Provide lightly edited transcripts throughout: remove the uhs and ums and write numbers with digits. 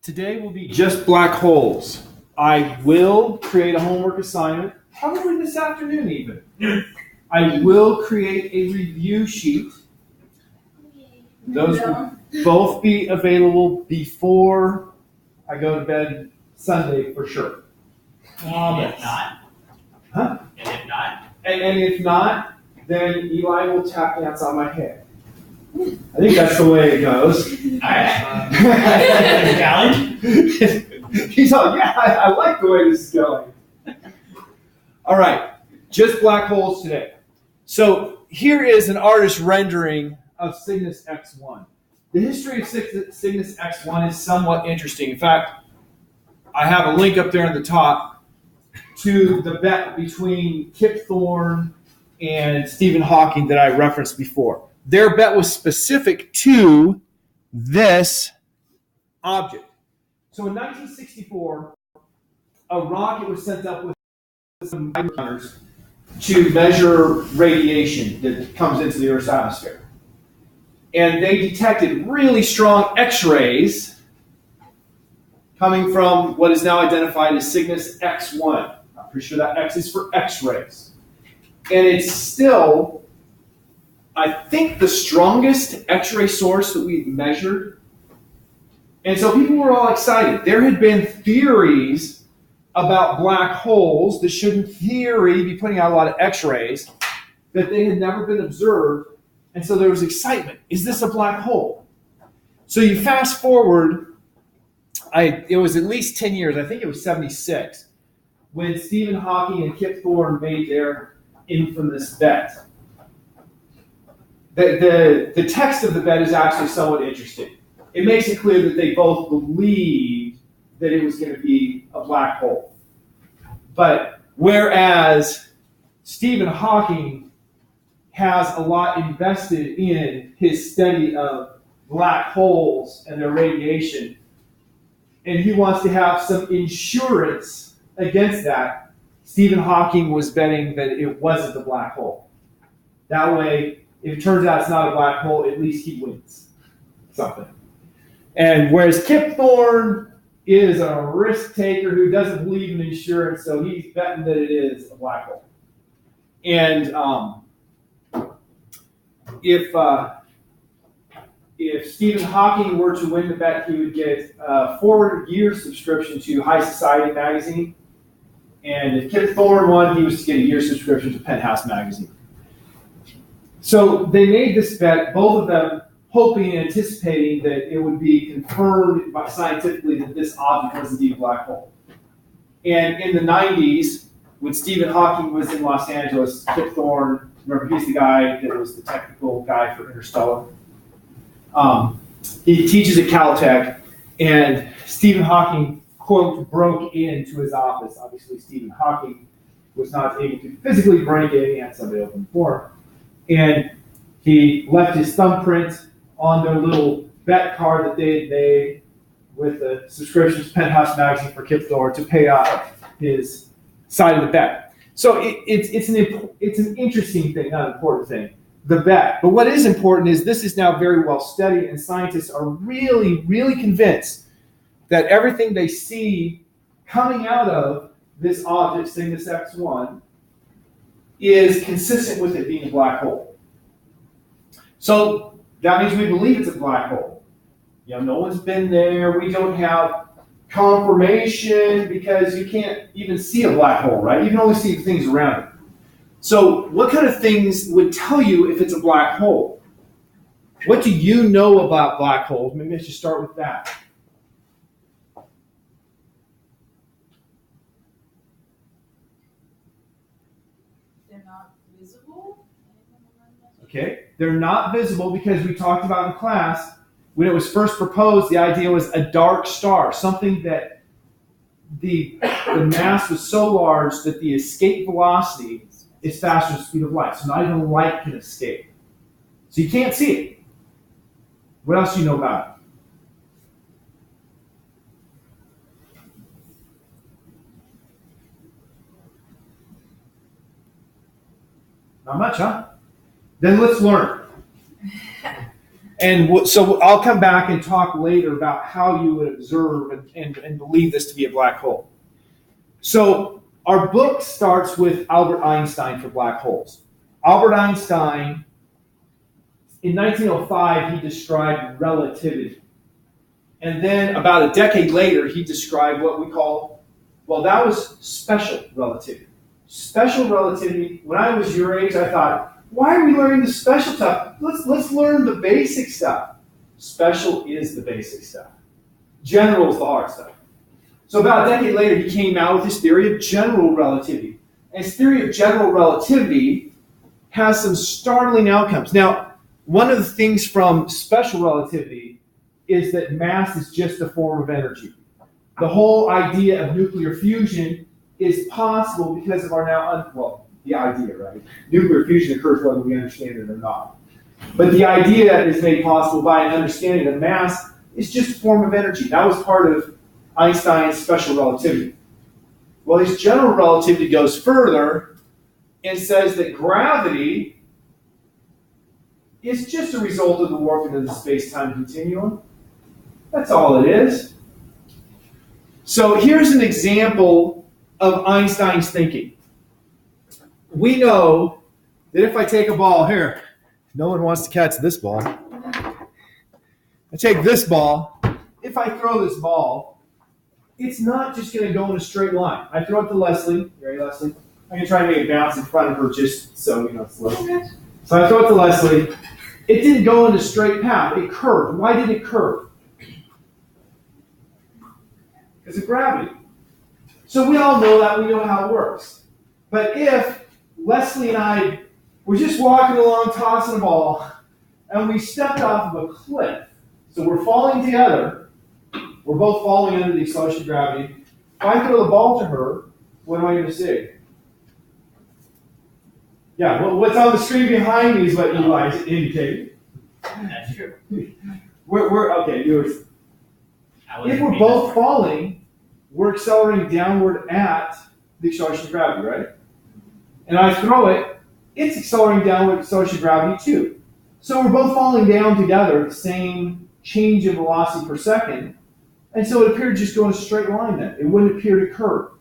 Today will be just black holes. I will create a homework assignment, probably this afternoon even. I will create a review sheet. Those will both be available before I go to bed Sunday for sure. And if not? Huh? And if not? And if not, then Eli will tap dance on my head. I think that's the way it goes. All right. Challenge? He's all, yeah, I like the way this is going. All right, just black holes today. So here is an artist rendering of Cygnus X1. The history of Cygnus X1 is somewhat interesting. In fact, I have a link up there on the top to the bet between Kip Thorne and Stephen Hawking that I referenced before. Their bet was specific to this object. So in 1964, a rocket was sent up with some micrometers to measure radiation that comes into the Earth's atmosphere. And they detected really strong X-rays coming from what is now identified as Cygnus X1. I'm pretty sure that X is for X-rays. And it's still, I think, the strongest X-ray source that we've measured. And so people were all excited. There had been theories about black holes that should, in theory, be putting out a lot of X-rays, that they had never been observed. And so there was excitement. Is this a black hole? So you fast forward, it was at least 10 years, I think it was 76, when Stephen Hawking and Kip Thorne made their infamous bet. The text of the bet is actually somewhat interesting. It makes it clear that they both believed that it was going to be a black hole. But whereas Stephen Hawking has a lot invested in his study of black holes and their radiation, and he wants to have some insurance against that, Stephen Hawking was betting that it wasn't a black hole. That way, if it turns out it's not a black hole, at least he wins something. And whereas Kip Thorne is a risk taker who doesn't believe in insurance, so he's betting that it is a black hole. And if Stephen Hawking were to win the bet, he would get a 4-year subscription to High Society magazine. And if Kip Thorne won, he was to get a year subscription to Penthouse magazine. So they made this bet, both of them hoping and anticipating that it would be confirmed scientifically that this object was indeed a black hole. And in the 90s, when Stephen Hawking was in Los Angeles, Kip Thorne, remember he's the guy that was the technical guy for Interstellar. He teaches at Caltech, and Stephen Hawking, quote, broke into his office. Obviously, Stephen Hawking was not able to physically break in. He had somebody open the door. And he left his thumbprint on their little bet card that they had made with the subscription to Penthouse magazine for Kip Thorne to pay off his side of the bet. So it's an interesting thing, not an important thing, the bet. But what is important is this is now very well studied, and scientists are really, really convinced that everything they see coming out of this object, Cygnus X1, is consistent with it being a black hole. So that means we believe it's a black hole. You know, no one's been there. We don't have confirmation because you can't even see a black hole, right? You can only see the things around it. So what kind of things would tell you if it's a black hole? What do you know about black holes? Maybe I should start with that. They're not visible? Okay, they're not visible because we talked about in class, when it was first proposed, the idea was a dark star, something that the mass was so large that the escape velocity is faster than the speed of light. So not even light can escape. So you can't see it. What else do you know about it? Not much, huh? Then let's learn. And so I'll come back and talk later about how you would observe and believe this to be a black hole. So our book starts with Albert Einstein for black holes. Albert Einstein, in 1905, he described relativity. And then about a decade later, he described what we call, well, that was special relativity. Special relativity, when I was your age, I thought, why are we learning the special stuff? Let's learn the basic stuff. Special is the basic stuff. General is the hard stuff. So about a decade later, he came out with his theory of general relativity. And his theory of general relativity has some startling outcomes. Now, one of the things from special relativity is that mass is just a form of energy. The whole idea of nuclear fusion is possible because of our the idea, right? Nuclear fusion occurs whether we understand it or not. But the idea is made possible by an understanding that mass is just a form of energy. That was part of Einstein's special relativity. Well, his general relativity goes further and says that gravity is just a result of the warping of the space-time continuum. That's all it is. So here's an example of Einstein's thinking. We know that if I take a ball here, no one wants to catch this ball. I take this ball. If I throw this ball, it's not just going to go in a straight line. I throw it to Leslie. Ready, Leslie? I'm going to try to make it bounce in front of her just so it's slow. So I throw it to Leslie. It didn't go in a straight path. It curved. Why did it curve? Because of gravity. So we all know that. We know how it works. But if Leslie and I were just walking along tossing a ball and we stepped off of a cliff, so we're falling together, we're both falling under the acceleration of gravity. If I throw the ball to her, what am I going to see? Yeah, well, what's on the screen behind me is what Eli's indicating. That's true. We're okay, viewers. If we're both falling, we're accelerating downward at the acceleration of gravity, right? And I throw it, it's accelerating downward acceleration of gravity too. So we're both falling down together at the same change in velocity per second. And so it appeared to just go in a straight line then. It wouldn't appear to curve.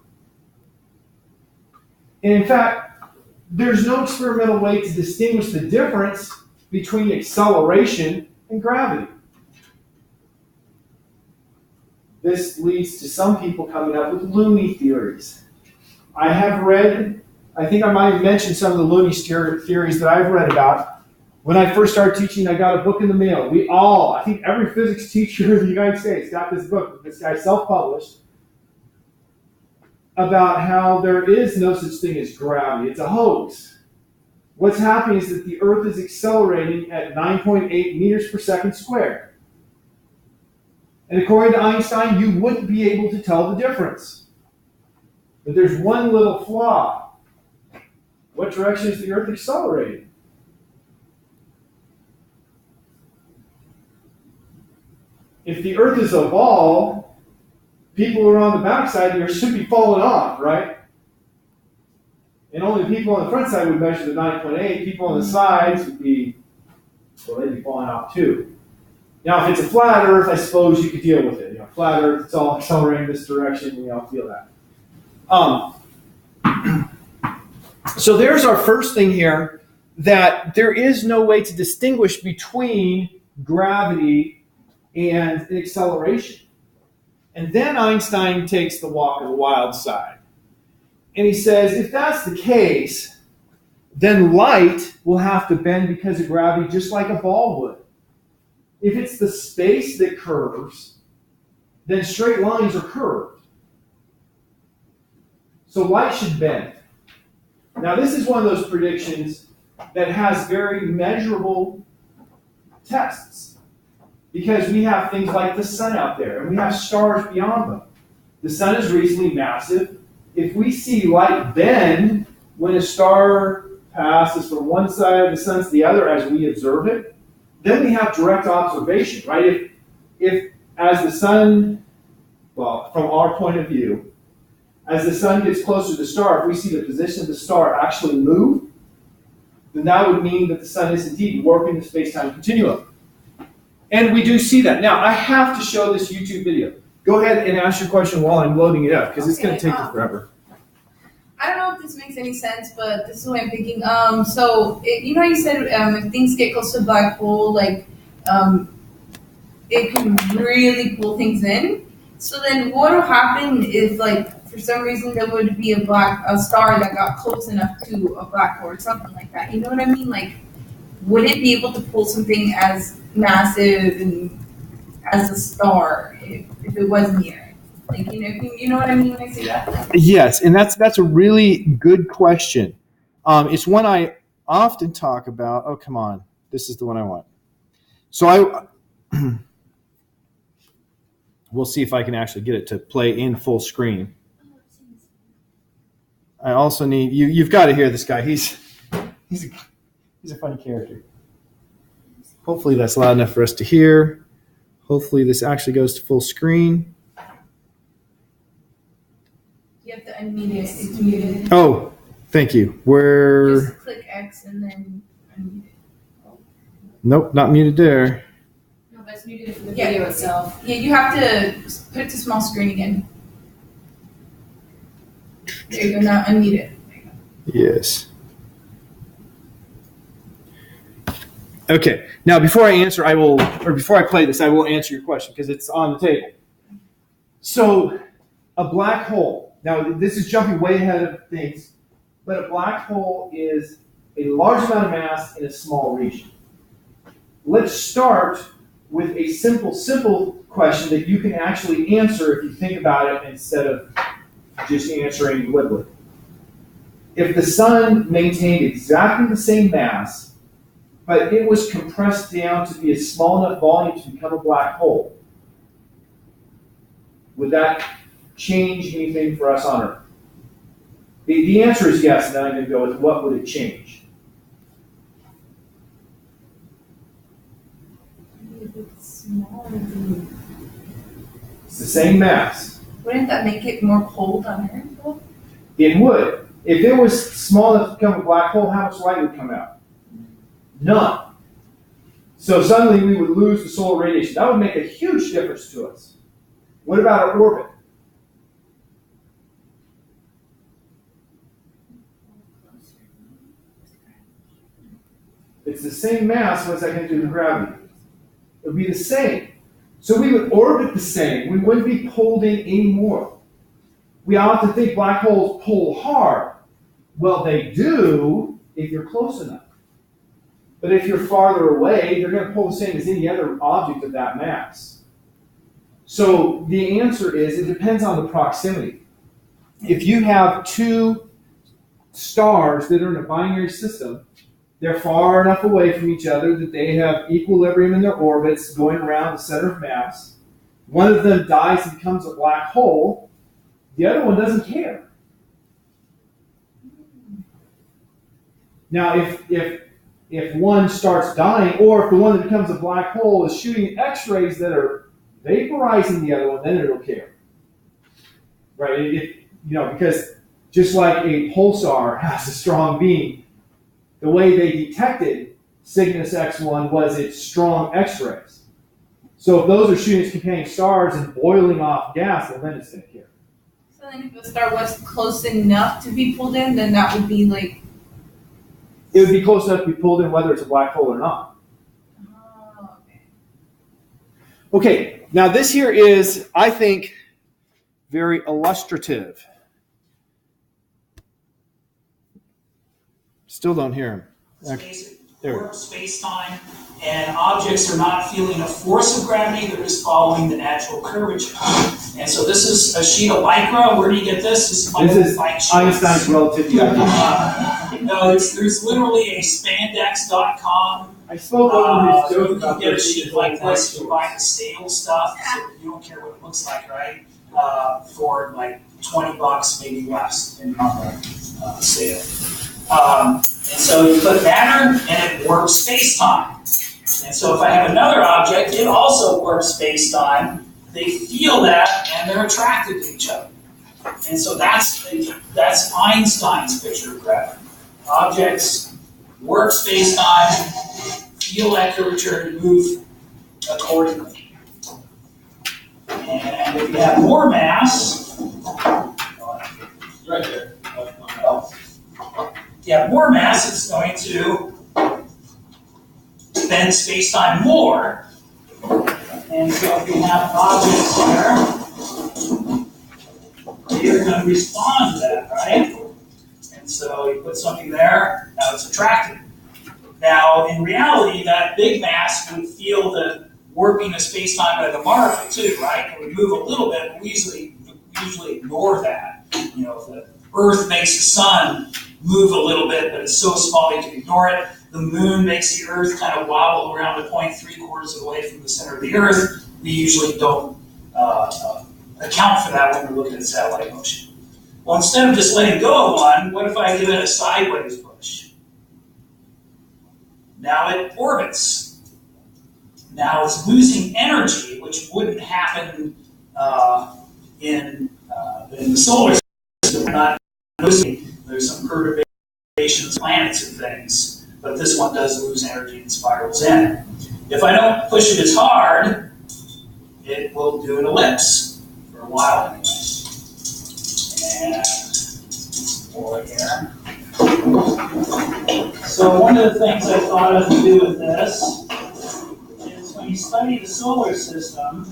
And in fact, there's no experimental way to distinguish the difference between acceleration and gravity. This leads to some people coming up with loony theories. I have read, I think I might have mentioned some of the loony theories that I've read about. When I first started teaching, I got a book in the mail. I think every physics teacher in the United States got this book. This guy self-published about how there is no such thing as gravity. It's a hoax. What's happening is that the Earth is accelerating at 9.8 meters per second squared. And according to Einstein, you wouldn't be able to tell the difference. But there's one little flaw. What direction is the Earth accelerating? If the Earth is a ball, people who are on the backside here should be falling off, right? And only people on the front side would measure the 9.8. People on the sides would be, well, they'd be falling off too. Now, if it's a flat Earth, I suppose you could deal with it. Flat Earth, it's all accelerating this direction, feel that. So there's our first thing here, that there is no way to distinguish between gravity and acceleration. And then Einstein takes the walk of the wild side. And he says, if that's the case, then light will have to bend because of gravity just like a ball would. If it's the space that curves, then straight lines are curved. So light should bend. Now this is one of those predictions that has very measurable tests. Because we have things like the sun out there, and we have stars beyond them. The sun is reasonably massive. If we see light bend when a star passes from one side of the sun to the other as we observe it, then we have direct observation, right? If as the sun, well, from our point of view, as the sun gets closer to the star, if we see the position of the star actually move, then that would mean that the sun is indeed warping the space-time continuum. And we do see that. Now, I have to show this YouTube video. Go ahead and ask your question while I'm loading it up, because it's going to take you forever. I don't know if this makes any sense, but this is what I'm thinking. So you know, you said if things get close to a black hole, like it can really pull things in. So then, what will happen if, like, for some reason there would be a star that got close enough to a black hole or something like that? You know what I mean? Like, would it be able to pull something as massive and as a star if it was near? Like, you know what I mean when I say that? Yes, and that's a really good question. It's one I often talk about. Oh, come on. This is the one I want. So we'll see if I can actually get it to play in full screen. I also need you've got to hear this guy. He's a funny character. Hopefully that's loud enough for us to hear. Hopefully this actually goes to full screen. You have to unmute it. It's muted. Oh, thank you. Just click X and then unmute it. Nope, not muted there. No, but it's muted for the video itself. Yeah, you have to put it to small screen again. There you go. Now unmute it. There you go. Yes. Okay. Now, before I play this, I will answer your question because it's on the table. So, a black hole. Now, this is jumping way ahead of things, but a black hole is a large amount of mass in a small region. Let's start with a simple question that you can actually answer if you think about it instead of just answering glibly. If the sun maintained exactly the same mass, but it was compressed down to be a small enough volume to become a black hole, would that change anything for us on Earth? The answer is yes, and then I'm going to go with what would it change? It's the same mass. Wouldn't that make it more cold on Earth? It would. If it was small enough to become a black hole, how much light would come out? None. So suddenly we would lose the solar radiation. That would make a huge difference to us. What about our orbit? It's the same mass. What's that going to do to gravity? It would be the same. So we would orbit the same. We wouldn't be pulled in anymore. We often think black holes pull hard. Well, they do if you're close enough. But if you're farther away, they're going to pull the same as any other object of that mass. So the answer is it depends on the proximity. If you have two stars that are in a binary system, they're far enough away from each other that they have equilibrium in their orbits going around the center of mass. One of them dies and becomes a black hole. The other one doesn't care. Now, if one starts dying, or if the one that becomes a black hole is shooting X-rays that are vaporizing the other one, then it'll care. Right? Because just like a pulsar has a strong beam, the way they detected Cygnus X1 was its strong X-rays. So if those are shooting its companion stars and boiling off gas, well, then it's going to care. So then if a star was close enough to be pulled in, then that would be like... It would be close enough to be pulled in whether it's a black hole or not. Oh, okay. Okay, now this here is, I think, very illustrative. Still don't hear him. Warp space-time, and objects are not feeling a force of gravity, they're just following the natural curvature. And so this is a sheet of Lycra. Where do you get this? This is Einstein's relativity. No, there's literally a spandex.com. I spoke over so you can get a sheet like this, you buy the sale stuff, so you don't care what it looks like, right? For like $20, maybe less, in on the sale. And so you put matter, and it warps space-time. And so if I have another object, it also warps space-time. They feel that, and they're attracted to each other. And so that's Einstein's picture of gravity. Objects warp space-time, feel that curvature, and move accordingly. And if you have more mass, Right there. if you have more mass, it's going to bend space-time more. And so if you have objects here, you're going to respond to that, right? And so you put something there, now it's attracted. Now, in reality, that big mass would feel the warping of space-time by the marble too, right? It would move a little bit, but we usually ignore that. You know, if the Earth makes the sun move a little bit, but it's so small you can ignore it. The moon makes the Earth kind of wobble around a point 3/4 of the way from the center of the Earth. We usually don't account for that when we're looking at satellite motion. Well, instead of just letting go of one, what if I give it a sideways push? Now it orbits. Now it's losing energy, which wouldn't happen in the solar system. We're not losing. There's some perturbations, planets and things, but this one does lose energy and spirals in. If I don't push it as hard, it will do an ellipse for a while anyway. And more here. So one of the things I thought of to do with this is when you study the solar system,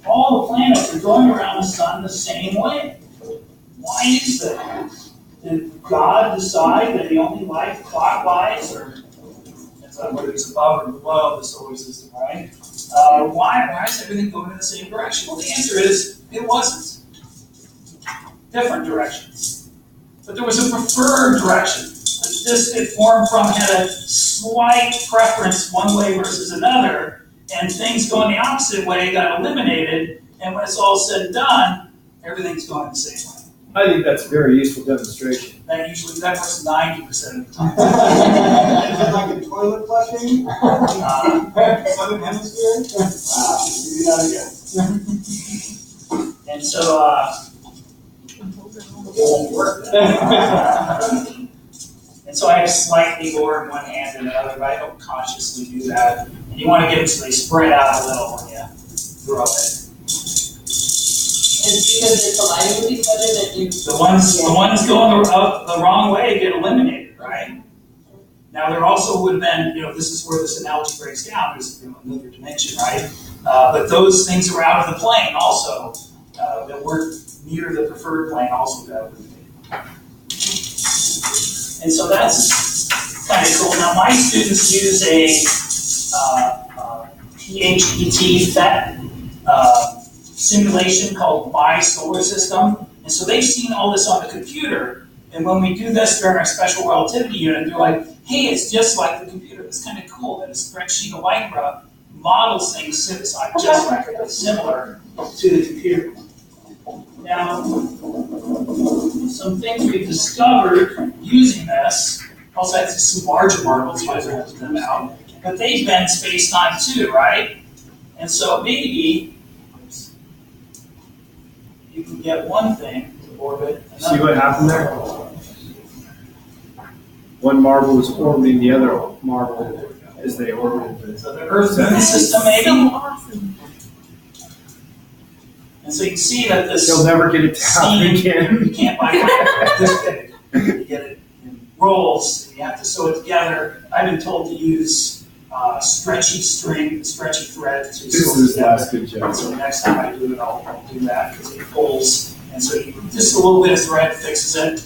all the planets are going around the sun the same way. Why is that? Did God decide that he only liked clockwise, or whether it's above or below the solar system, right? Why is everything going in the same direction? Well, the answer is it wasn't. Different directions. But there was a preferred direction. The disk it formed from had a slight preference one way versus another, and things going the opposite way got eliminated, and when it's all said and done, everything's going the same way. I think that's a very useful demonstration. That works 90% of the time. Is it like a toilet flushing? Southern hemisphere? Wow, you do that again. And so, it won't work then. And so I have slightly more in one hand than the other, but I don't consciously do that. And you want to get them so they spread out a little when you throw it. It's because they're colliding with each other that you. The ones going the wrong way get eliminated, right? Now there also would have been, this is where this analogy breaks down. There's another dimension, right? But those things that were out of the plane also that weren't near the preferred plane also got eliminated. And so that's kind of cool. Now my students use a PHET simulation called My Solar System. And so they've seen all this on the computer. And when we do this during our special relativity unit, they're like, hey, it's just like the computer. It's kind of cool that a spreadsheet of Lycra models things just like similar to the computer. Now, some things we've discovered using this, also had some larger marbles, you guys are holding them out, but they bend space-time too, right? And so maybe you can get one thing to orbit another. See what happened there? One marble was orbiting the other marble as they orbited. So the Earth Moon system, maybe? So awesome. And so you can see that this. You'll never get it to happen again. You can't buy it this big. You get it in rolls, and you have to sew it together. I've been told to use stretchy thread to sew it This is together. last good job. So the next time I do it, I'll do that because it pulls. And so just a little bit of thread fixes it.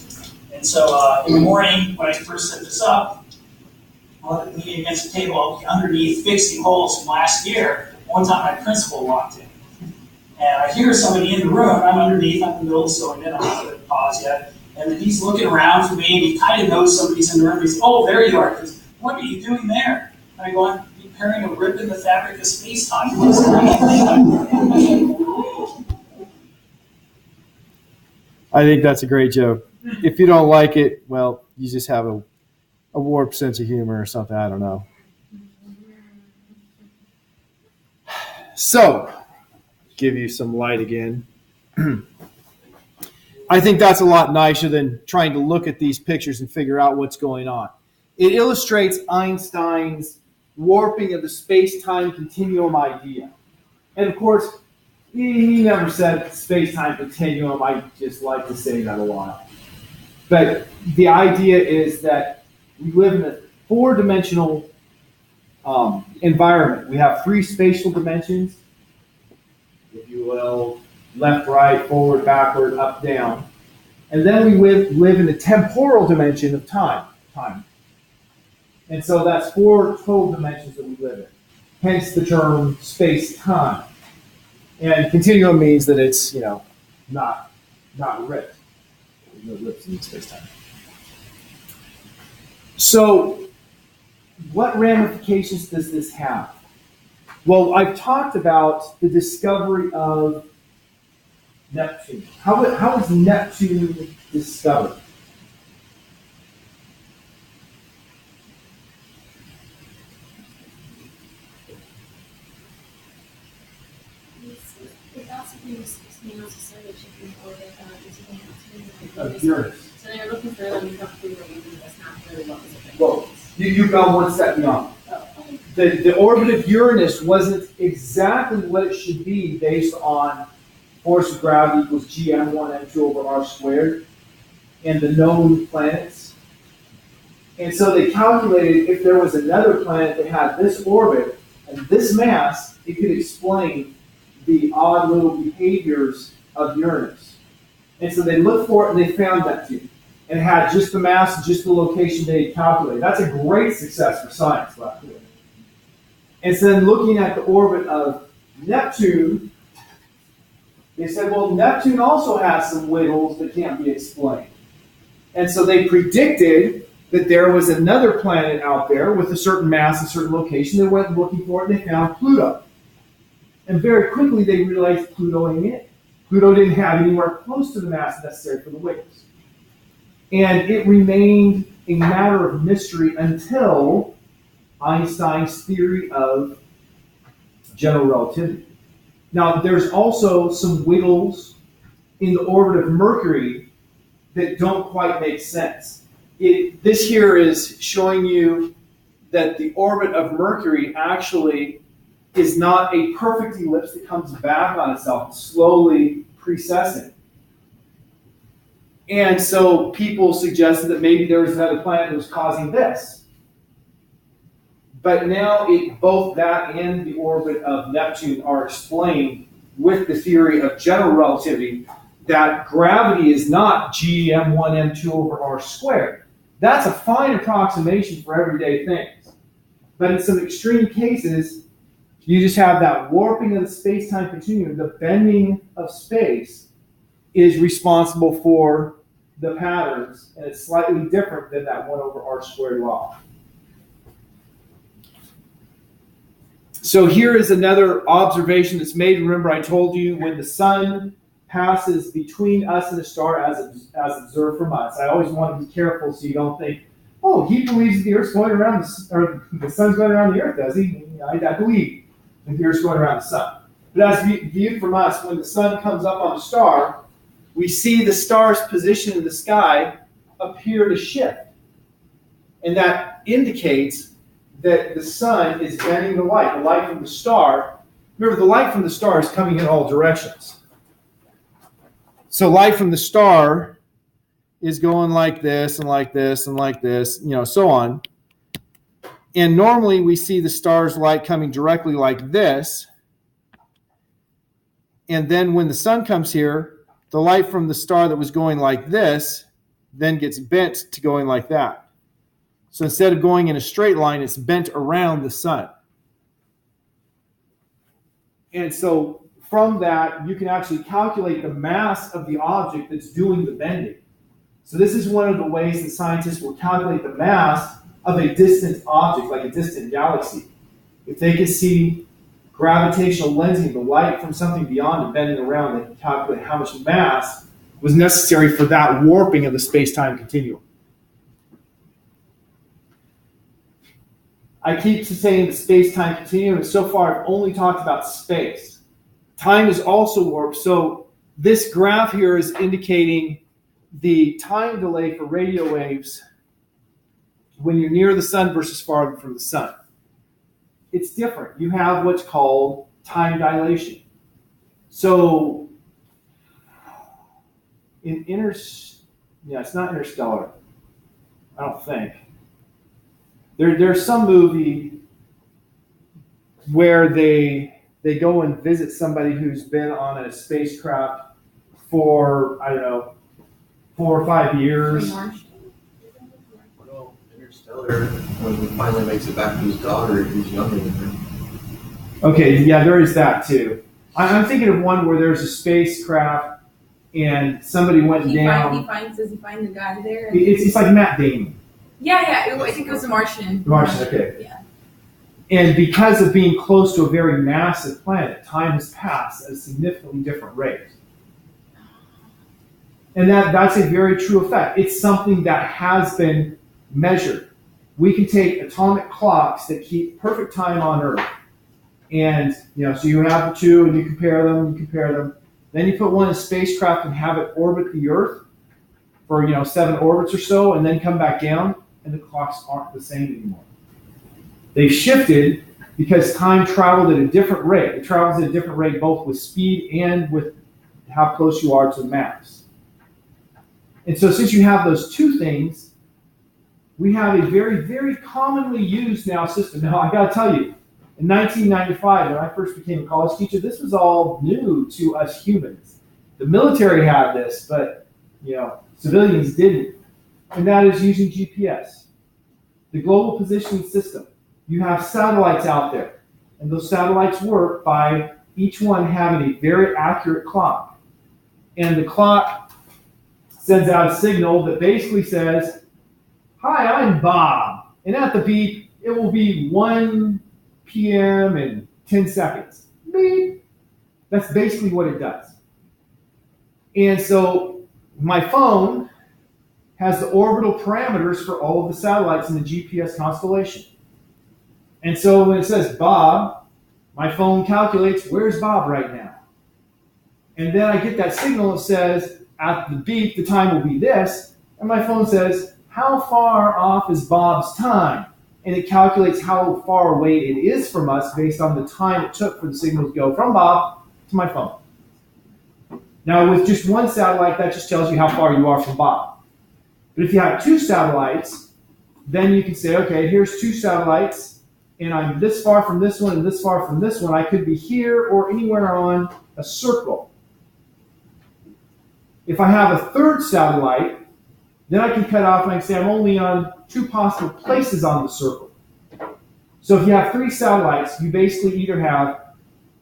And so in the morning, when I first set this up, I'll have it leaning against the table. I'll be underneath fixing holes from last year. One time my principal walked in. And I hear somebody in the room. I'm underneath. I'm in the middle of sewing it. I'm not going to pause yet. And then he's looking around for me, and he kind of knows somebody's in the room. He's, oh, there you are. He goes, what are you doing there? And I go, I'm repairing a rip in the fabric of space-time. I think that's a great joke. If you don't like it, well, you just have a warped sense of humor or something. I don't know. So, give you some light again. I think that's a lot nicer than trying to look at these pictures and figure out what's going on. It illustrates Einstein's warping of the space-time continuum idea. And of course, he never said space-time continuum. I just like to say that a lot. But the idea is that we live in a four-dimensional environment. We have three spatial dimensions, if you will, left, right, forward, backward, up, down. And then we live in the temporal dimension of time. And so that's four total dimensions that we live in. Hence the term space-time. And continuum means that it's, not ripped. There's no rips in space-time. So what ramifications does this have? Well, I've talked about the discovery of Neptune. How was Neptune discovered? Uranus. So they're looking for them to come through, but that's not really what was affected. Well, you've gone one step beyond. Oh, okay. The orbit of Uranus wasn't exactly what it should be based on force of gravity equals gm1m2 over r squared and the known planets. And so they calculated if there was another planet that had this orbit and this mass, it could explain the odd little behaviors of Uranus. And so they looked for it and they found Neptune. And it had just the mass and just the location they had calculated. That's a great success for science, by the way. And so then looking at the orbit of Neptune, they said, well, Neptune also has some wiggles that can't be explained. And so they predicted that there was another planet out there with a certain mass and certain location. They went looking for it and they found Pluto. And very quickly they realized Pluto ain't it. Pluto didn't have anywhere close to the mass necessary for the wiggles. And it remained a matter of mystery until Einstein's theory of general relativity. Now, there's also some wiggles in the orbit of Mercury that don't quite make sense. This here is showing you that the orbit of Mercury actually is not a perfect ellipse that comes back on itself, slowly precessing. And so people suggested that maybe there was another planet that was causing this. But now both that and the orbit of Neptune are explained with the theory of general relativity that gravity is not gm1m2 over r squared. That's a fine approximation for everyday things. But in some extreme cases, you just have that warping of the space-time continuum. The bending of space is responsible for the patterns, and it's slightly different than that 1 over r squared law. So here is another observation that's made. Remember, I told you when the sun passes between us and the star as observed from us. I always want to be careful so you don't think, oh, he believes the Earth's going around, or the sun's going around the Earth, does he? I believe the Earth's going around the sun. But as viewed from us, when the sun comes up on a star, we see the star's position in the sky appear to shift. And that indicates that the sun is bending the light from the star. Remember, the light from the star is coming in all directions. So light from the star is going like this and like this and like this, so on. And normally we see the star's light coming directly like this. And then when the sun comes here, the light from the star that was going like this then gets bent to going like that. So instead of going in a straight line, it's bent around the sun. And so from that, you can actually calculate the mass of the object that's doing the bending. So this is one of the ways that scientists will calculate the mass of a distant object, like a distant galaxy. If they can see gravitational lensing, the light from something beyond and bending around, they can calculate how much mass was necessary for that warping of the space-time continuum. I keep saying the space-time continuum, and so far I've only talked about space. Time is also warped, so this graph here is indicating the time delay for radio waves when you're near the sun versus far from the sun. It's different. You have what's called time dilation. So it's not Interstellar, I don't think. There's some movie where they go and visit somebody who's been on a spacecraft for, I don't know, 4 or 5 years. Well, Interstellar, when he finally makes it back to his daughter, he's younger than her. Okay, yeah, there is that too. I'm thinking of one where there's a spacecraft and somebody went down. Does he find the guy there? It's like Matt Damon. Yeah. I think it was The Martian. The Martian, okay. Yeah. And because of being close to a very massive planet, time has passed at a significantly different rate. And that's a very true effect. It's something that has been measured. We can take atomic clocks that keep perfect time on Earth. And, so you have the two and you compare them. Then you put one in a spacecraft and have it orbit the Earth for, 7 orbits or so, and then come back down, and the clocks aren't the same anymore. They've shifted because time traveled at a different rate. It travels at a different rate both with speed and with how close you are to the mass. And so since you have those two things, we have a very, very commonly used now system. Now, I got to tell you, in 1995, when I first became a college teacher, this was all new to us humans. The military had this, but civilians didn't. And that is using GPS. The global positioning system. You have satellites out there, and those satellites work by each one having a very accurate clock. And the clock sends out a signal that basically says, "Hi, I'm Bob." And at the beep, it will be 1 p.m. and 10 seconds. Beep. That's basically what it does. And so my phone has the orbital parameters for all of the satellites in the GPS constellation. And so when it says Bob, my phone calculates, where's Bob right now? And then I get that signal that says, at the beep, the time will be this. And my phone says, how far off is Bob's time? And it calculates how far away it is from us based on the time it took for the signal to go from Bob to my phone. Now, with just one satellite, that just tells you how far you are from Bob. But if you have 2 satellites, then you can say, okay, here's 2 satellites, and I'm this far from this one and this far from this one. I could be here or anywhere on a circle. If I have a 3rd satellite, then I can cut off and I can say I'm only on 2 possible places on the circle. So if you have 3 satellites, you basically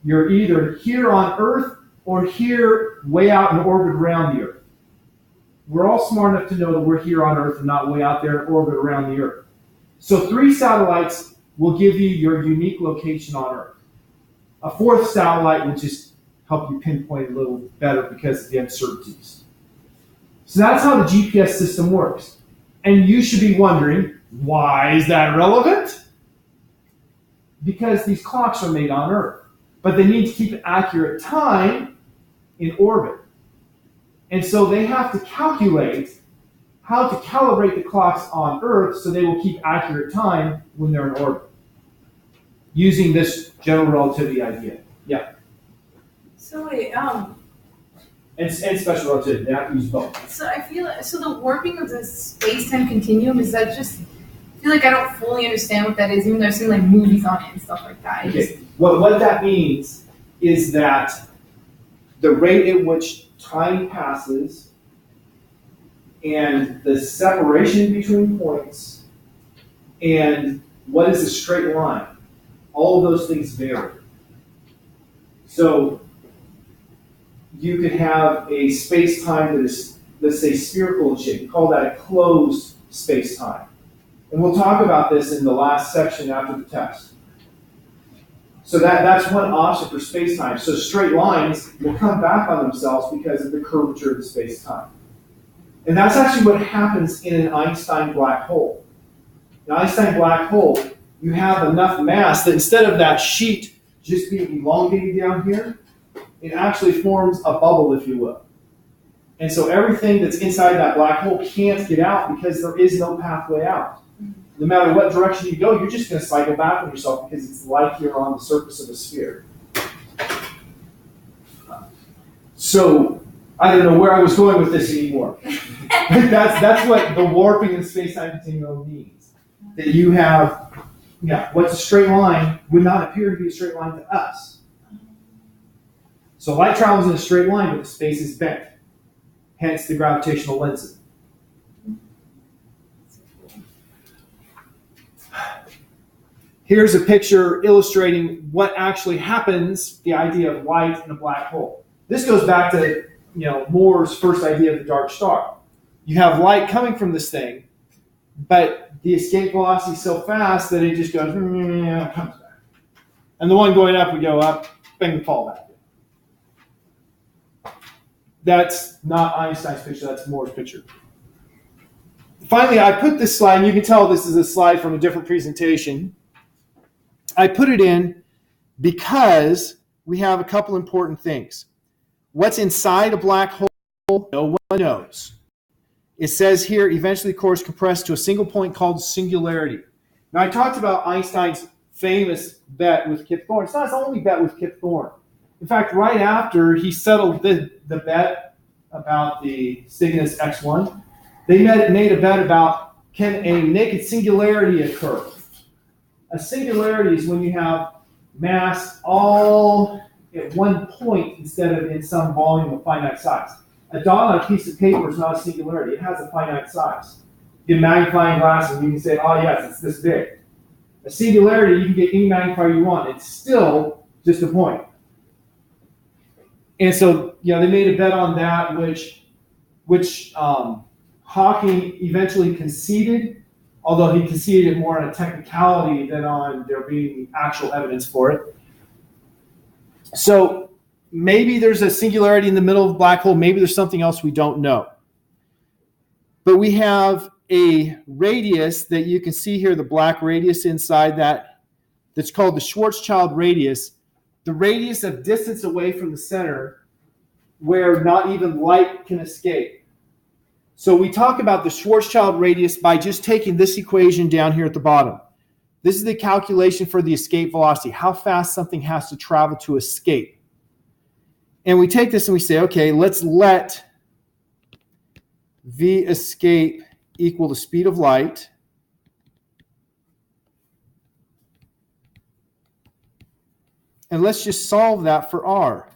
you're either here on Earth or here way out in orbit around the Earth. We're all smart enough to know that we're here on Earth and not way out there in orbit around the Earth. So 3 satellites will give you your unique location on Earth. A 4th satellite will just help you pinpoint a little better because of the uncertainties. So that's how the GPS system works. And you should be wondering, why is that relevant? Because these clocks are made on Earth, but they need to keep accurate time in orbit. And so they have to calculate how to calibrate the clocks on Earth so they will keep accurate time when they're in orbit, using this general relativity idea. Yeah. So wait, And special relativity, they have to use both. So I feel so the warping of the space-time continuum, is that just, I feel like I don't fully understand what that is, even though I've seen like movies on it and stuff like that. Okay. What that means is that the rate at which time passes and the separation between points and what is a straight line, all of those things vary. So you could have a space-time that is, let's say, spherical in shape. We call that a closed space-time. And we'll talk about this in the last section after the test. So that's one option for space-time. So straight lines will come back on themselves because of the curvature of the space-time. And that's actually what happens in an Einstein black hole. An Einstein black hole, you have enough mass that instead of that sheet just being elongated down here, it actually forms a bubble, if you will. And so everything that's inside that black hole can't get out because there is no pathway out. no matter what direction you go, you're just going to cycle back on yourself because it's like you're on the surface of a sphere. So I don't know where I was going with this anymore. That's what the warping in the space-time continuum means. That you have, what's a straight line would not appear to be a straight line to us. So light travels in a straight line, but the space is bent. Hence the gravitational lensing. Here's a picture illustrating what actually happens, the idea of light in a black hole. This goes back to Moore's first idea of the dark star. You have light coming from this thing, but the escape velocity is so fast that it just goes, comes back. And the one going up would go up, bang, fall back. That's not Einstein's picture, that's Moore's picture. Finally, I put this slide, and you can tell this is a slide from a different presentation. I put it in because we have a couple important things. What's inside a black hole, no one knows. It says here, eventually cores compressed to a single point called singularity. Now, I talked about Einstein's famous bet with Kip Thorne. It's not his only bet with Kip Thorne. In fact, right after he settled the bet about the Cygnus X1, they made a bet about, can a naked singularity occur? A singularity is when you have mass all at one point instead of in some volume of finite size. A dot on a piece of paper is not a singularity. It has a finite size. You get magnifying glass and you can say, oh yes, it's this big. A singularity, you can get any magnifier you want. It's still just a point. And so, they made a bet on that, which Hawking eventually conceded, although he conceded it more on a technicality than on there being actual evidence for it. So maybe there's a singularity in the middle of a black hole. Maybe there's something else we don't know. But we have a radius that you can see here, the black radius inside that's called the Schwarzschild radius, the radius of distance away from the center where not even light can escape. So we talk about the Schwarzschild radius by just taking this equation down here at the bottom. This is the calculation for the escape velocity, how fast something has to travel to escape. And we take this and we say, okay, let's let v escape equal the speed of light. And let's just solve that for r.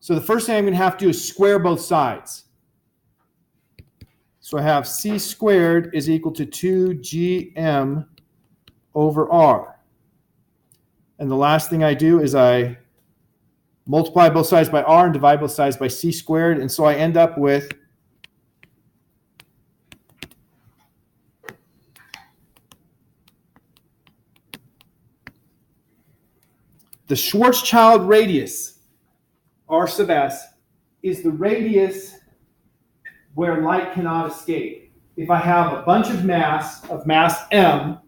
So the first thing I'm going to have to do is square both sides. So I have c squared is equal to 2gm over r. And the last thing I do is I multiply both sides by r and divide both sides by c squared. And so I end up with the Schwarzschild radius, r sub s, is the radius where light cannot escape. If I have a bunch of mass m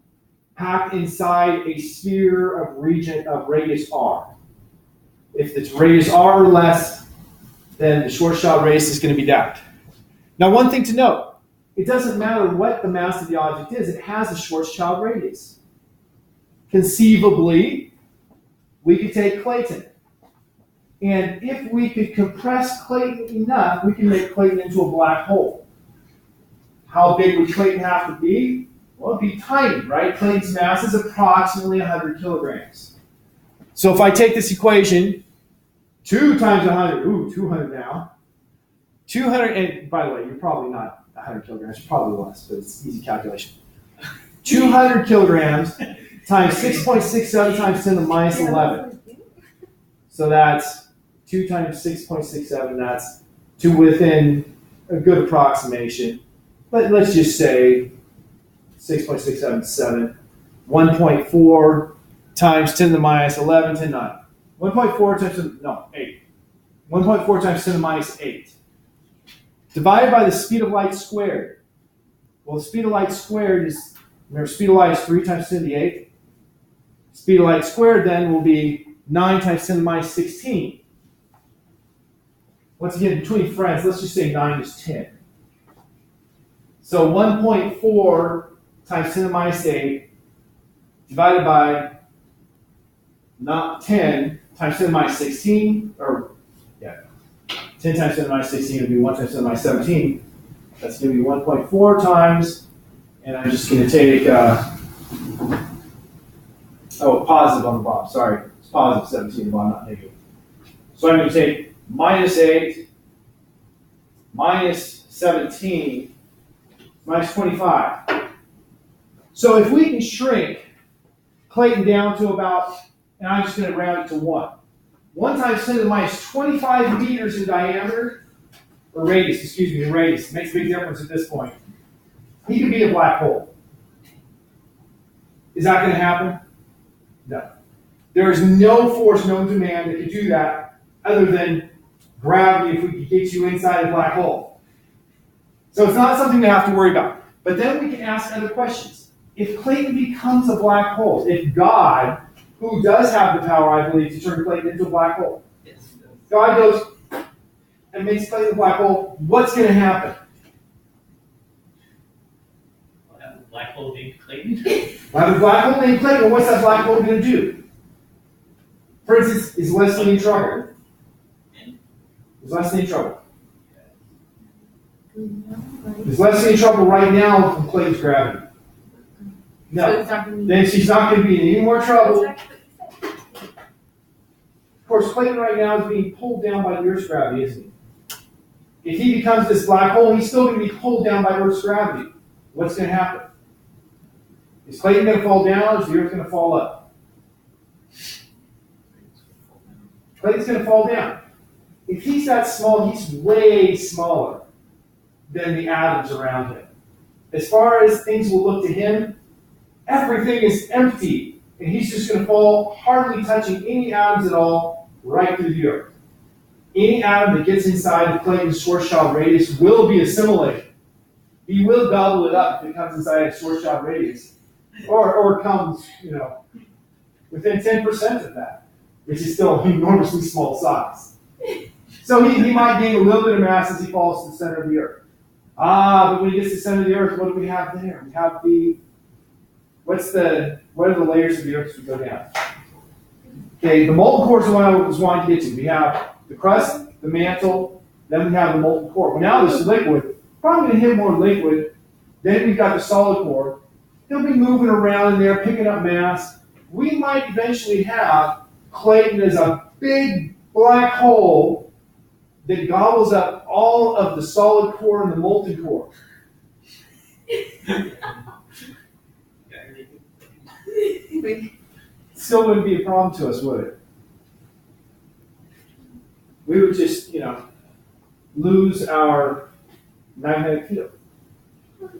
packed inside a sphere of region of radius r. If it's radius r or less, then the Schwarzschild radius is going to be that. Now, one thing to note, it doesn't matter what the mass of the object is, it has a Schwarzschild radius. Conceivably, we could take Clayton. And if we could compress Clayton enough, we can make Clayton into a black hole. How big would Clayton have to be? Well, it'd be tiny, right? Clayton's mass is approximately 100 kilograms. So if I take this equation, 2 times 100, 200 now. 200, and by the way, you're probably not 100 kilograms, you're probably less, but it's easy calculation. 200 kilograms times 6.67 times 10 to the minus 11. So that's 2 times 6.67, that's to within a good approximation. But let's just say 6.67 is 7. 1.4 times 10 to the minus 11, 10 to 9. 1.4 times, 8. 1.4 times 10 to the minus 8. Divided by the speed of light squared. Well, the speed of light squared is, remember, speed of light is 3 times 10 to the 8th. Speed of light squared then will be 9 times 10 to the minus 16. Once again, between friends, let's just say 9 is 10. So 1.4 times 10 to the minus 8 divided by not 10 times 10 to the minus 16, or 10 times 10 to the minus 16 would be 1 times 10 to the minus 17. That's going to be 1.4 times, and I'm just going to take, positive on the bottom, sorry. It's positive 17 on the bottom, not negative. So I'm going to take minus 8, minus 17, minus 25. So if we can shrink Clayton down to about, and I'm just going to round it to 1. 1 times 10 to the minus 25 meters in diameter, or radius, excuse me, radius. Makes a big difference at this point. He could be a black hole. Is that going to happen? No. There is no force known to man that could do that other than gravity if we could get you inside a black hole. So it's not something to have to worry about. But then we can ask other questions. If Clayton becomes a black hole, if God, who does have the power, I believe, to turn Clayton into a black hole, God goes and makes Clayton a black hole, what's going to happen? Black hole named Clayton? We'll have a black hole named Clayton. Well, what's that black hole going to do? For instance, is Leslie in trouble? Is Leslie in trouble? Is Leslie in trouble right now from Clayton's gravity? No. Then she's not going to be in any more trouble. Of course, Clayton right now is being pulled down by the Earth's gravity, isn't he? If he becomes this black hole, he's still going to be pulled down by Earth's gravity. What's going to happen? Is Clayton going to fall down, or is the Earth going to fall up? Clayton's going to fall down. If he's that small, he's way smaller than the atoms around him. As far as things will look to him, everything is empty, and he's just going to fall, hardly touching any atoms at all, right through the Earth. Any atom that gets inside of Clayton's Schwarzschild radius will be assimilated. He will gobble it up if it comes inside a Schwarzschild radius, or comes, within 10% of that, which is still an enormously small size. So he might gain a little bit of mass as he falls to the center of the Earth. But when he gets to the center of the Earth, what do we have there? We have what are the layers of the Earth as we go down? Okay, the molten core is the one I was wanting to get to. We have the crust, the mantle, then we have the molten core. Well, now this liquid, probably going to hit more liquid. Then we've got the solid core. He'll be moving around in there, picking up mass. We might eventually have Clayton as a big black hole that gobbles up all of the solid core and the molten core. Still wouldn't be a problem to us, would it? We would just, lose our magnetic field.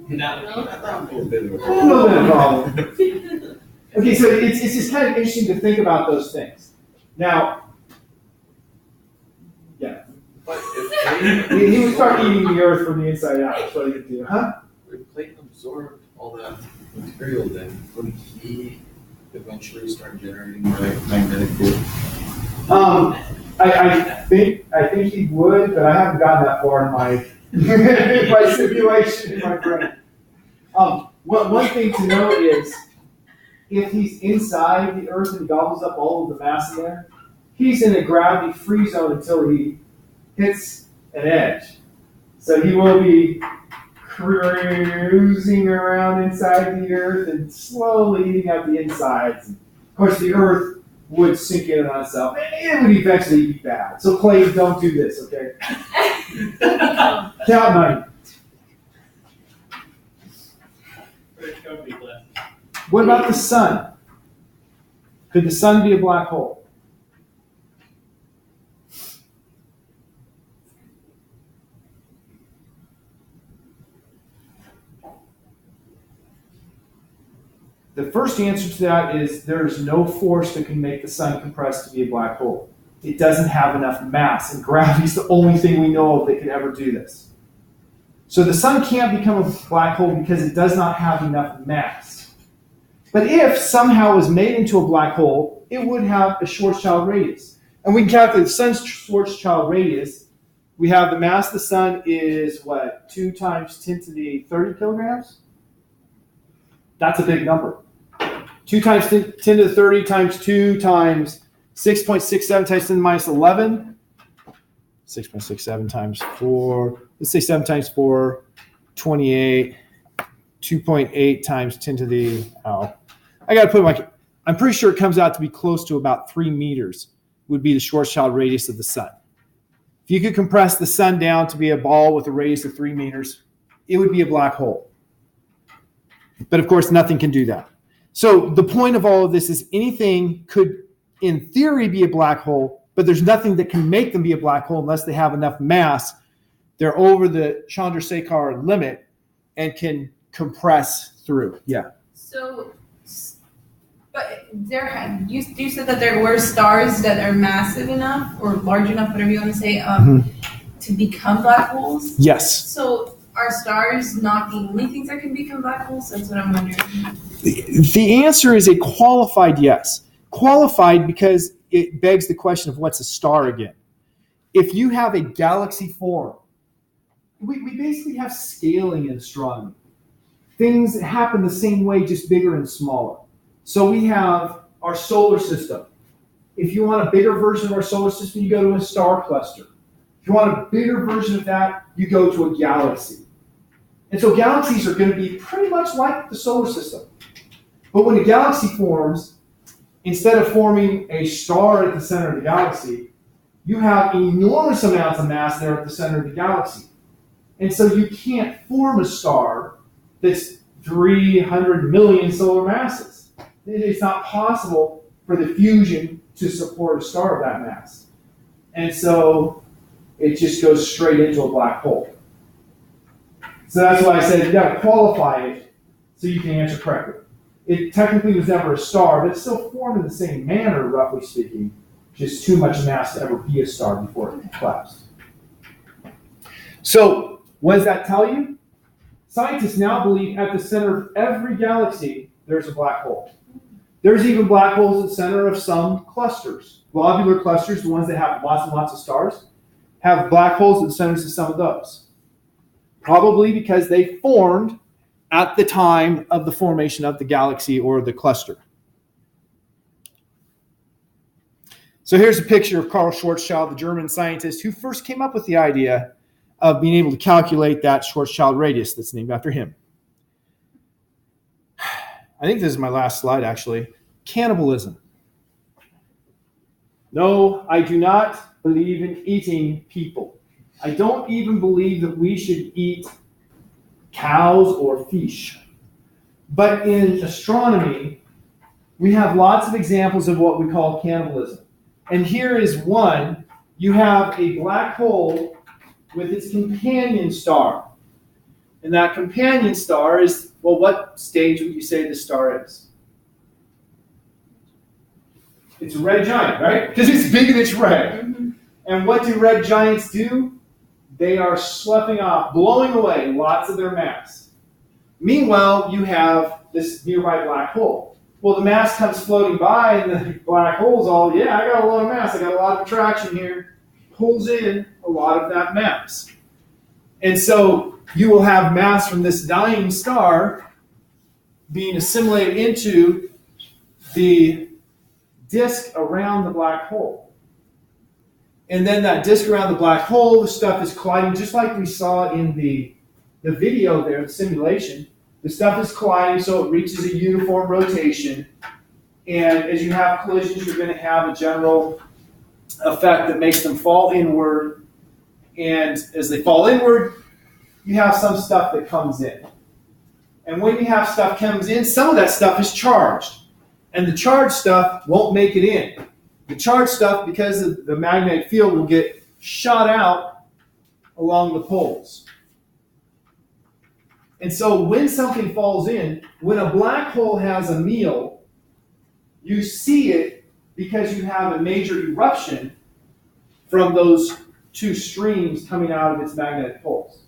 No. A little bit of a problem. Okay, so it's just kind of interesting to think about those things. Now, yeah. But if He would start eating the Earth from the inside out. That's what he would do, huh? Clayton absorbed all that material, then wouldn't he eventually start generating magnetic field? I think he would, but I haven't gotten that far in my my simulation in my brain. One thing to note is if he's inside the Earth and gobbles up all of the mass in there, he's in a gravity-free zone until he hits an edge. So he will be cruising around inside the Earth and slowly eating up the insides. Of course, the Earth would sink in on itself, and it would eventually be bad. So, Clay, don't do this, okay? Count money. What about the sun? Could the sun be a black hole? The first answer to that is there is no force that can make the sun compress to be a black hole. It doesn't have enough mass, and gravity is the only thing we know of that could ever do this. So the sun can't become a black hole because it does not have enough mass. But if somehow it was made into a black hole, it would have a Schwarzschild radius. And we can calculate the sun's Schwarzschild radius. We have the mass of the sun is, 2 times 10 to the 30 kilograms? That's a big number. 2 times 10 to the 30 times 2 times 6.67 times 10 to the minus 11. 6.67 times 4. Let's say 7 times 4, 28. 2.8 times 10 to the, I got to put I'm pretty sure it comes out to be close to about 3 meters would be the Schwarzschild radius of the sun. If you could compress the sun down to be a ball with a radius of 3 meters, it would be a black hole. But of course, nothing can do that. So the point of all of this is anything could, in theory, be a black hole, but there's nothing that can make them be a black hole unless they have enough mass. They're over the Chandrasekhar limit and can compress through. Yeah. So, but you said that there were stars that are massive enough or large enough, whatever you want to say, to become black holes? Yes. So are stars not the only things that can become black holes? That's what I'm wondering. The answer is a qualified yes. Qualified because it begs the question of what's a star again. If you have a galaxy form, we basically have scaling in astronomy. Things happen the same way, just bigger and smaller. So we have our solar system. If you want a bigger version of our solar system, you go to a star cluster. If you want a bigger version of that, you go to a galaxy. And so galaxies are going to be pretty much like the solar system. But when a galaxy forms, instead of forming a star at the center of the galaxy, you have enormous amounts of mass there at the center of the galaxy. And so you can't form a star that's 300 million solar masses. It's not possible for the fusion to support a star of that mass. And so it just goes straight into a black hole. So that's why I said you got to qualify it so you can answer correctly. It technically was never a star, but it still formed in the same manner, roughly speaking, just too much mass to ever be a star before it collapsed. So what does that tell you? Scientists now believe at the center of every galaxy, there's a black hole. There's even black holes at the center of some clusters. Globular clusters, the ones that have lots and lots of stars, have black holes at the centers of some of those. Probably because they formed at the time of the formation of the galaxy or the cluster. So here's a picture of Karl Schwarzschild, the German scientist who first came up with the idea of being able to calculate that Schwarzschild radius that's named after him. I think this is my last slide, actually. Cannibalism. No, I do not believe in eating people. I don't even believe that we should eat cows or fish. But in astronomy, we have lots of examples of what we call cannibalism. And here is one. You have a black hole with its companion star. And that companion star is, well, what stage would you say the star is? It's a red giant, right? Because it's big and it's red. Mm-hmm. And what do red giants do? They are sloughing off, blowing away lots of their mass. Meanwhile, you have this nearby black hole. Well, the mass comes floating by, and the black hole's all, yeah, I got a lot of mass, I got a lot of attraction here, pulls in a lot of that mass. And so you will have mass from this dying star being assimilated into the disk around the black hole. And then that disk around the black hole, the stuff is colliding, just like we saw in the video there, the simulation. The stuff is colliding so it reaches a uniform rotation. And as you have collisions, you're going to have a general effect that makes them fall inward. And as they fall inward, you have some stuff that comes in. And when you have stuff comes in, some of that stuff is charged. And the charged stuff won't make it in. The charged stuff, because of the magnetic field, will get shot out along the poles. And so when something falls in, when a black hole has a meal, you see it because you have a major eruption from those two streams coming out of its magnetic poles.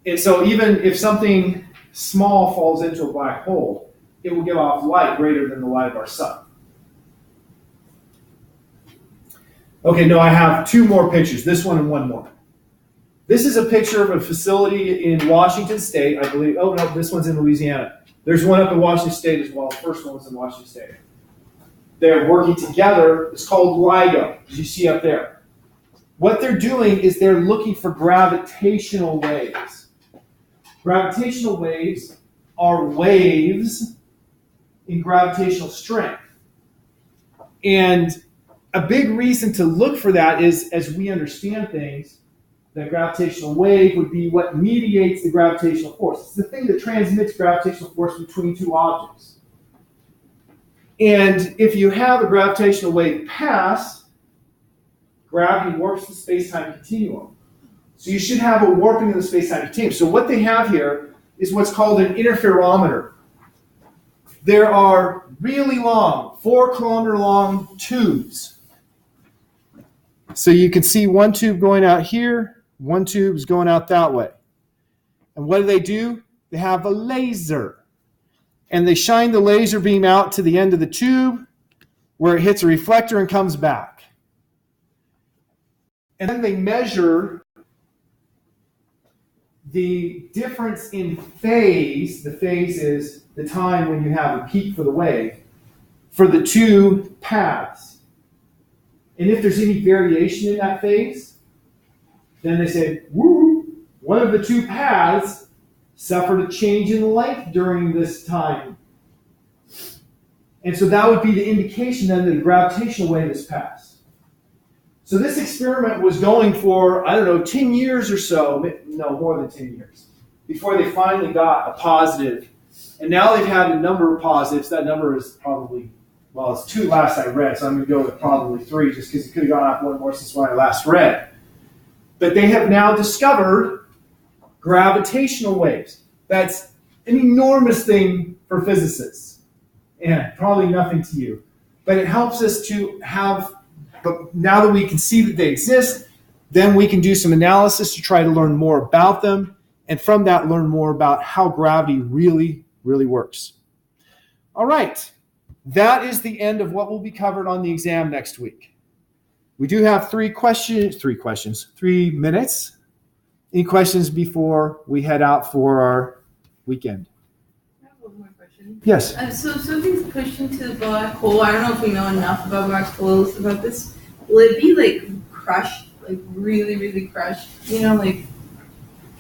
And so even if something small falls into a black hole, it will give off light greater than the light of our sun. Okay, no, I have two more pictures, this one and one more. This is a picture of a facility in Washington State, I believe. Oh, no, this one's in Louisiana. There's one up in Washington State as well. The first one was in Washington State. They're working together. It's called LIGO, as you see up there. What they're doing is they're looking for gravitational waves. Gravitational waves are waves in gravitational strength. And a big reason to look for that is, as we understand things, the gravitational wave would be what mediates the gravitational force. It's the thing that transmits gravitational force between two objects. And if you have a gravitational wave pass, gravity warps the space-time continuum. So you should have a warping of the space-time continuum. So what they have here is what's called an interferometer. There are really long, 4-kilometer long tubes. So you can see one tube going out here, one tube is going out that way. And what do? They have a laser. And they shine the laser beam out to the end of the tube where it hits a reflector and comes back. And then they measure the difference in phase. The phase is the time when you have a peak for the wave, for the two paths. And if there's any variation in that phase, then they say, woo, one of the two paths suffered a change in length during this time. And so that would be the indication then that the gravitational wave is passed. So this experiment was going for, 10 years or so, no, more than 10 years, before they finally got a positive. And now they've had a number of positives. That number is probably, it's 2 last I read, so I'm going to go with probably 3, just because it could have gone up one more since when I last read. But they have now discovered gravitational waves. That's an enormous thing for physicists, and probably nothing to you. But it helps us to have, but now that we can see that they exist, then we can do some analysis to try to learn more about them, and from that learn more about how gravity really, really works. All right, that is the end of what will be covered on the exam next week. We do have 3 minutes. Any questions before we head out for our weekend? I have one more question. Yes. So if something's pushed into the black hole, I don't know if we know enough about black holes about this. Will it be like crushed, like really, really crushed?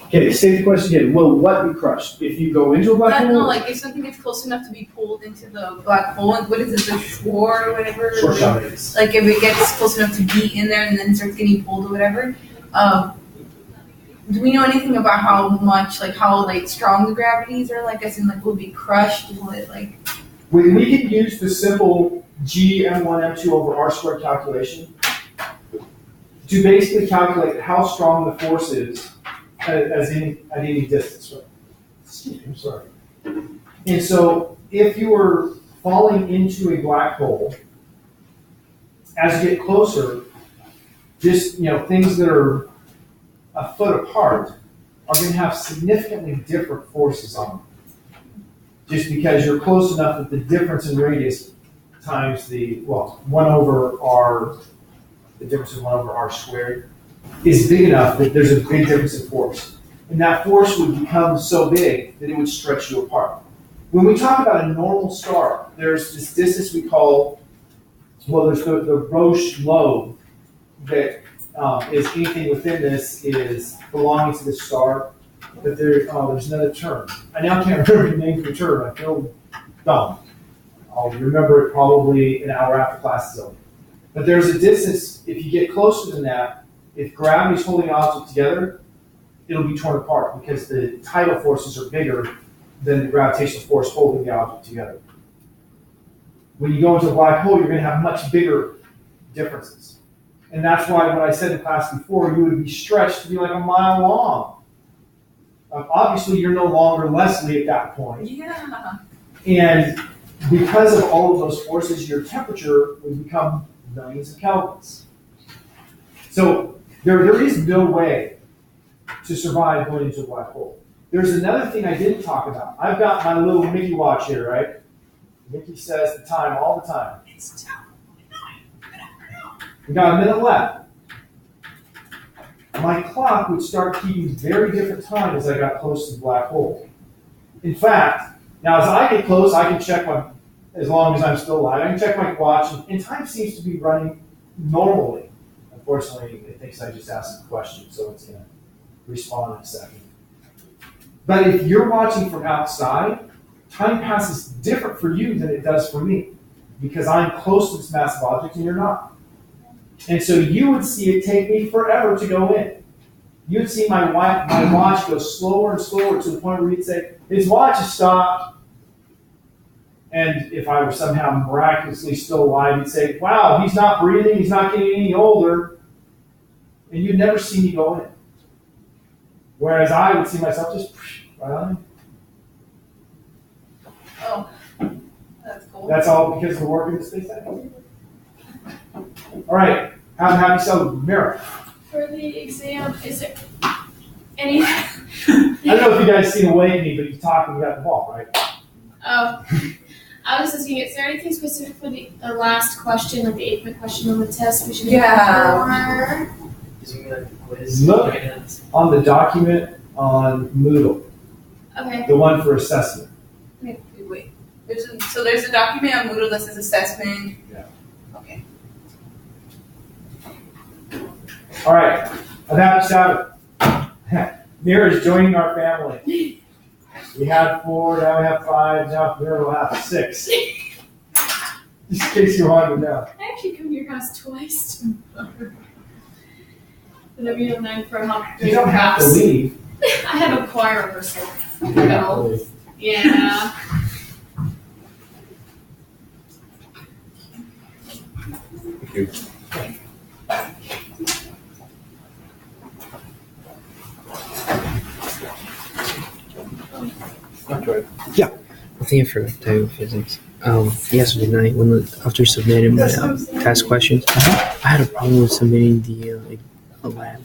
Okay, say the question again. Will what be crushed? If you go into a black hole? No, like if something gets close enough to be pulled into the black hole, what is it, the shore or whatever? Short shot is. Like if it gets close enough to be in there and then starts getting pulled or whatever. Do we know anything about how much, how strong the gravities are? As in, will it be crushed? Will it We can use the simple G M1 M2 over R squared calculation to basically calculate how strong the force is at any distance. Right? Excuse me, I'm sorry. And so if you were falling into a black hole, as you get closer, just things that are a foot apart are going to have significantly different forces on them. Just because you're close enough that the difference in radius times the 1 over r, the difference in 1 over r squared, is big enough that there's a big difference in force. And that force would become so big that it would stretch you apart. When we talk about a normal star, there's this distance we call, there's the Roche lobe that is anything within this is belonging to the star. But there's another term. I now can't remember the name of the term. I feel dumb. I'll remember it probably an hour after class is over. But there's a distance, if you get closer than that, if gravity is holding an object together, it'll be torn apart because the tidal forces are bigger than the gravitational force holding the object together. When you go into a black hole, you're going to have much bigger differences. And that's why when I said in class before, you would be stretched to be like a mile long. Obviously, you're no longer Leslie at that point. Yeah. And because of all of those forces, your temperature would become millions of kelvins. So there is no way to survive going into a black hole. There's another thing I didn't talk about. I've got my little Mickey watch here, right? Mickey says the time all the time. We got a minute left. my clock would start keeping very different time as I got close to the black hole. In fact, now as I get close, I can check as long as I'm still alive, I can check my watch, and time seems to be running normally. Unfortunately, it thinks I just asked a question, so it's going to respond in a second. But if you're watching from outside, time passes different for you than it does for me, because I'm close to this massive object and you're not. And so you would see it take me forever to go in. You would see my watch go slower and slower to the point where you'd say, his watch has stopped. And if I were somehow miraculously still alive, you'd say, wow, he's not breathing, he's not getting any older. And you'd never see me go in. Whereas I would see myself just right on in. Oh, that's cool. That's all because of the work in the space station. All right, have you so mirror? For the exam, is there any? I don't know if you guys see Awakening, but you talked and you got the ball, right? Oh, I was asking, is there anything specific for the last question, like the 8-point question on the test we should Yeah. Is it like a quiz? Look on the document on Moodle, Okay. the one for assessment. Wait. There's a document on Moodle that says assessment. Yeah. Okay. All right, Adapt Sabbath. Mira is joining our family. We had 4, now we have 5, now Mira will have 6. Just in case you wanted to know. I actually come to your house twice tomorrow. Whenever you have 9 for help. You don't have to leave. I have a choir rehearsal. You don't have to leave. Yeah. Yeah. I think for physics. Yesterday night, after submitting my test questions, I had a problem with submitting the lab.